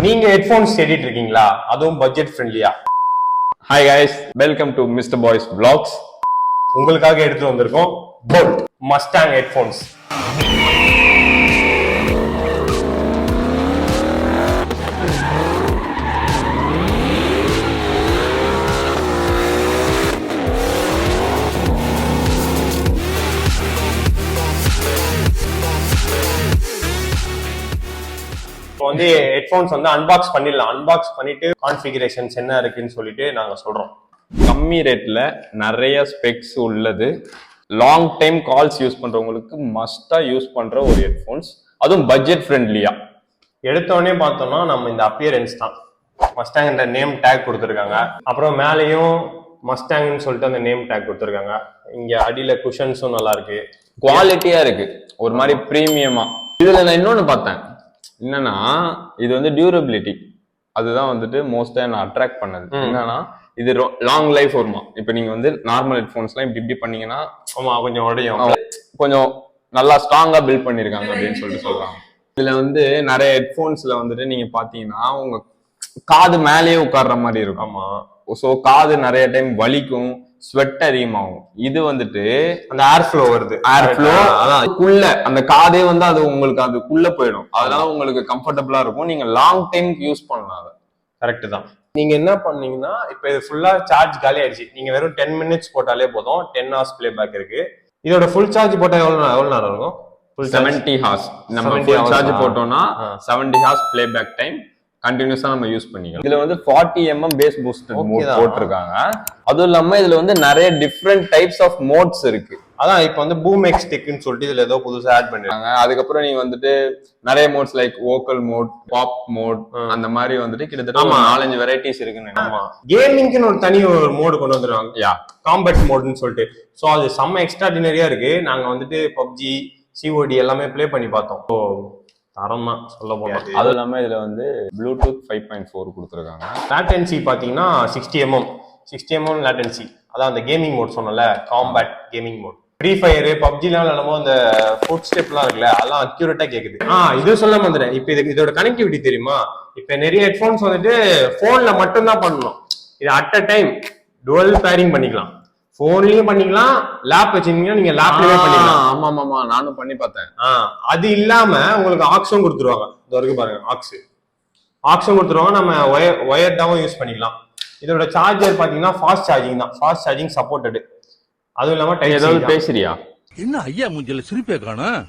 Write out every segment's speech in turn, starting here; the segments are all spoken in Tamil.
நீங்க ஹெட்போன்ஸ் தேடிட்டு இருக்கீங்களா? அதுவும் பட்ஜெட் ஃப்ரெண்ட்லியா? Hi guys, welcome to mister boys vlogs. உங்களுக்காக எடுத்து வந்திருக்கோம் போல்ட் மஸ்டாங் ஹெட்போன்ஸ். இப்போ வந்து ஹெட்போன்ஸ் வந்து அன்பாக்ஸ் பண்ணிடலாம். அன்பாக்ஸ் பண்ணிட்டு கான்ஃபிகரேஷன்ஸ் என்ன இருக்குன்னு சொல்லிட்டு நாங்க சொல்றோம். கம்மி ரேட்ல நிறைய ஸ்பெக்ஸ் உள்ளது, லாங் டைம் கால்ஸ் யூஸ் பண்றவங்களுக்கு மஸ்டா யூஸ் பண்ற ஒரு ஹெட்போன்ஸ், அதுவும் பட்ஜெட் ஃப்ரெண்ட்லியா. எடுத்தோடனே பார்த்தோம்னா நம்ம இந்த அப்பியரன்ஸ் தான். மஸ்டாங் இந்த நேம் டேக் கொடுத்துருக்காங்க. அப்புறம் மேலேயும் மஸ்டாங்னு சொல்லிட்டு அந்த நேம் டேக் கொடுத்துருக்காங்க. இங்க அடியில குஷன்ஸும் நல்லா இருக்கு, குவாலிட்டியா இருக்கு, ஒரு மாதிரி பிரீமியமா. இதுல நான் இன்னொன்னு பார்த்தேன், என்னன்னா இது வந்து டியூரபிலிட்டி, அதுதான் வந்துட்டு மோஸ்டா நான் அட்ராக்ட் பண்ணது. என்னன்னா இது லாங் லைஃப் வருமா. இப்ப நீங்க வந்து நார்மல் ஹெட்போன்ஸ்லாம் இப்படி பண்ணீங்கன்னா கொஞ்சம் உடையும், கொஞ்சம் நல்லா ஸ்ட்ராங்கா பில்ட் பண்ணிருக்காங்க அப்படின்னு சொல்லிட்டு சொல்றாங்க. இதுல வந்து நிறைய ஹெட்போன்ஸ்ல வந்துட்டு நீங்க பாத்தீங்கன்னா உங்க காது மேலேயே உட்கார்ற மாதிரி இருக்கும். ஆமா, ஸோ காது நிறைய டைம் வலிக்கும், ஸ்வெட் அதிகமாகும். இது வந்துட்டு அந்த ஏர் ஃப்ளோ வருது, ஏர் ஃப்ளோ அதுக்குள்ள அந்த காதே வந்து அது உங்களுக்கு அதுக்குள்ள போயிடும். அதனால உங்களுக்கு கம்ஃபர்டபுளா இருக்கும், நீங்க லாங் டைம் யூஸ் பண்ணலாம். அதை கரெக்ட் தான். நீங்க என்ன பண்ணீங்கன்னா இப்ப இது ஃபுல்லா சார்ஜ் காலி ஆயிடுச்சு, நீங்க வெறும் 10 மினிட்ஸ் போட்டாலே போதும். 10 hours பிளே பேக் இருக்கு. இதோட ஃபுல் சார்ஜ் போட்டா எவ்வளவு நேரம் இருக்கும்? 70 hours. நம்ம ஃபுல் சார்ஜ் போட்டோம்னா 70 hours பிளே பேக் டைம் கண்டினியூஸா நம்ம யூஸ் பண்ணிக்கலாம். இதுல வந்து 40 mm பேஸ் பூஸ்டட் மோட் போட்டிருக்காங்க. அதுவும் இல்லாம இதுல வந்து நிறைய டிஃப்ரெண்ட் டைப்ஸ் ஆஃப் மோட்ஸ் இருக்கு. அதான் இப்ப வந்து பூம் எக்ஸ் டெக்னு சொல்லிட்டு இதுல ஏதோ புதுசா ஆட் பண்ணிருக்காங்க. அதுக்கப்புறம் நீங்க வந்துட்டு நிறைய modes like vocal mode, pop mode, அந்த மாதிரி வந்துட்டு கிட்டத்தட்ட 4-5 வெரைட்டிஸ் இருக்குன்னு. கேமிங்க்குன்னு ஒரு தனி ஒரு மோடு கொண்டு வந்துருவாங்க, காம்பேட் மோட்னு சொல்லிட்டு. ஸோ அது செம்ம எக்ஸ்ட்ராடினரியா இருக்கு. நாங்க வந்துட்டு பப்ஜி, சிஓடி எல்லாமே பிளே பண்ணி பார்த்தோம். தரம் தான் சொல்ல போனோம். அதுவும் இல்லாம இதுல வந்து ப்ளூடூத் 5.4 கொடுத்துருக்காங்க. லேட்டன்சி பாத்தீங்கன்னா 60 mm லேட்டன்சி. அதான் அந்த கேமிங் மோட் சொன்னல, combat gaming mode. Free fire, பப்ஜிலாம் விளையாடும்போது அந்த ஃபுட் ஸ்டெப்லாம் இருக்குல்ல, அதெல்லாம் அக்யூரேட்டா கேக்குது. இது சொல்ல வந்துட்டேன். இப்ப இதோட கனெக்டிவிட்டி தெரியுமா? இப்ப நிறைய ஹெட்போன்ஸ் வந்துட்டு போன்ல மட்டும் தான் பண்ணணும். இது at a time dual pairing பண்ணிக்கலாம். போன்லயும் பண்ணிக்கலாம், லேப் வச்சிருந்தீங்கன்னா நீங்க லேப்லயே பண்ணிக்கலாம். ஆமா, நானும் பண்ணி பார்த்தேன். அது இல்லாம உங்களுக்கு ஆக்ஸும் கொடுத்துருவாங்க. இது வரைக்கும் பாருங்க, ஆக்ஸும் கொடுத்துருவாங்க. நம்ம ஒயர்டாவும் யூஸ் பண்ணிக்கலாம். இதோட சார்ஜர் பாத்தீங்கன்னா ஃபாஸ்ட் சார்ஜிங் தான், ஃபாஸ்ட் சார்ஜிங் சப்போர்ட்டடு. அதுவும் இல்லாம ஏதாவது பேசுறியா? என்ன ஐயா மூஞ்சில சிரிப்பே காணோம்.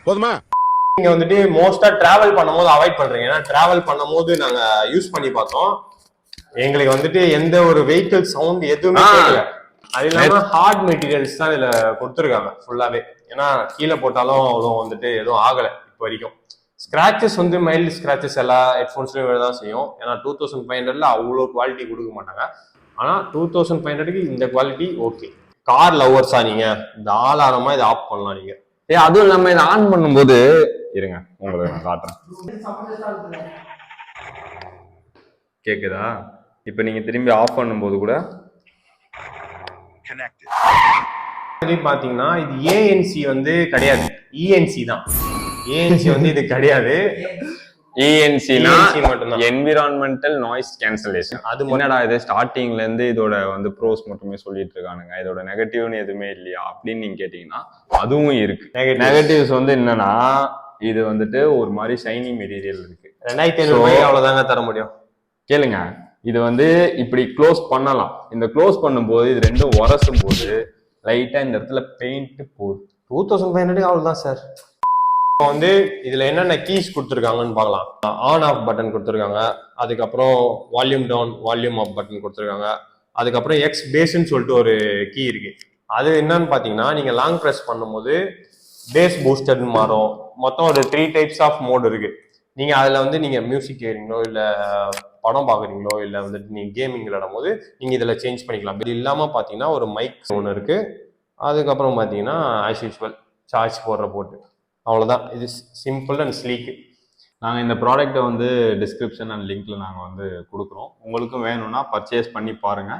போதுமா? நீங்க வந்துட்டு மோஸ்டா டிராவல் பண்ணும்போது அவாய்ட் பண்றீங்க. ஏன்னா டிராவல் பண்ணும்போது நாங்க யூஸ் பண்ணி பார்த்தோம், எங்களுக்கு வந்துட்டு எந்த ஒரு வெஹிக்கிள் சவுண்ட் எதுவுமே கேட்கல. அது இல்லாம ஹார்ட் மெட்டீரியல்ஸ் தான் இதுல கொடுத்துருக்காங்க ஃபுல்லாவே. ஏன்னா கீழே போட்டாலும் அவ்வளோ வந்துட்டு எதுவும் ஆகல இப்போ வரைக்கும். ஸ்கிராச்சஸ் வந்து மைல்டு ஸ்கிராச்சஸ் எல்லா ஹெட்ஃபோன்ஸ்லயும் தான் செய்யும். ஏன்னா 2500ல அவ்வளோ குவாலிட்டி கொடுக்க மாட்டாங்க. ஆனா 2500க்கு இந்த குவாலிட்டி ஓகே. கார் லவ்வர்ஸா நீங்க தாராளமா இதை ஆஃப் பண்ணலாம் நீங்க. அதுவும் இல்லாம இதை ஆன் பண்ணும்போது இருங்க உங்களுக்கு நான் காட்டுறேன். கேக்குதா? இப்ப நீங்க திரும்பி ஆஃப் பண்ணும்போது கூட பாத்தீங்கன்னா இது ஏஎன்சி வந்து கிடையாது, இஎன்சி தான். ஏஎன்சி வந்து இது கிடையாது. ENC-னா என்விரான்மெண்டல் நாய்ஸ் கேன்சலேஷன். அது என்னடா இது ஸ்டார்டிங்ல இருந்து இதோட வந்து ப்ரோஸ் மட்டுமே சொல்லிட்டு இருக்கானுங்க, இதோட நெகட்டிவ்னு எதுவுமே இல்லையா அப்படின்னு நீங்க கேட்டீங்கன்னா அதுவும் இருக்கு. நெகட்டிவ்ஸ் வந்து என்னன்னா இது வந்துட்டு ஒரு மாதிரி ஷைனி மெட்டீரியல் இருக்கு. 2500 அவ்வளவுதாங்க தர முடியும். கேளுங்க, இது வந்து இப்படி க்ளோஸ் பண்ணலாம். இந்த க்ளோஸ் பண்ணும்போது இது ரெண்டும் உரசும் போது லைட்டா இந்த இடத்துல பெயிண்ட் போகுது. 2500 அவ்வளவுதான் சார். வந்து இதுல என்னென்ன கீஸ் கொடுத்துருக்காங்கன்னு பார்க்கலாம். ஆன் ஆஃப் பட்டன் கொடுத்துருக்காங்க, அதுக்கப்புறம் volume down, volume up button கொடுத்துருக்காங்க, அதுக்கப்புறம் எக்ஸ் பேஸ்ன்னு சொல்லிட்டு ஒரு கீ இருக்கு. அது என்னன்னு பாத்தீங்கன்னா நீங்க லாங் ப்ரெஸ் பண்ணும்போது பேஸ் பூஸ்டர்னு மாறும். மொத்தம் ஒரு 3 டைப்ஸ் ஆஃப் மோட் இருக்கு. நீங்க அதுல வந்து நீங்க மியூசிக் கேட்குறீங்களோ இல்ல படம் பாக்குறீங்களோ இல்ல வந்துட்டு நீங்க கேமிங் விளையாடும் போது நீங்க இதுல சேஞ்ச் பண்ணிக்கலாம். இது இல்லாம பாத்தீங்கன்னா ஒரு மைக் ஒன்று இருக்கு. அதுக்கப்புறம் பாத்தீங்கன்னா ஆஸ் யூஸ்வல் சார்ஜ் போடுற போட்டு. அவ்வளவுதான். இது சிம்பிள் அண்ட் ஸ்லீக். நாங்கள் இந்த ப்ராடக்ட்டை வந்து டிஸ்கிரிப்ஷன் அண்ட் லிங்க்ல நாங்கள் வந்து கொடுக்குறோம். உங்களுக்கும் வேணும்னா பர்ச்சேஸ் பண்ணி பாருங்க.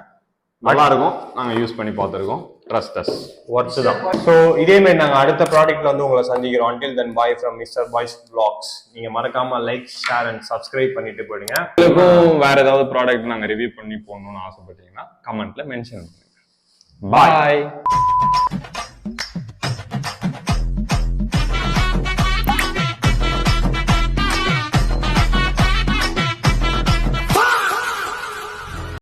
நல்லா இருக்கும், நாங்க யூஸ் பண்ணி பார்த்துருக்கோம். Trust us. ஒர்த் தான். ஸோ இதே மாதிரி நாங்க அடுத்த ப்ராடக்ட்ல வந்து உங்களை சந்திக்கிறோம். until then bye from Mr. Boys Vlogs. நீங்க மறக்காம லைக், ஷேர் அண்ட் சப்ஸ்கிரைப் பண்ணிட்டு போயிடுங்க. உங்களுக்கும் வேற ஏதாவது ப்ராடக்ட் நாங்க ரிவ்யூ பண்ணி போடணும்னு ஆசைப்பட்டீங்கன்னா கமெண்ட்ல மென்ஷன் பண்ணுங்க. பாய்.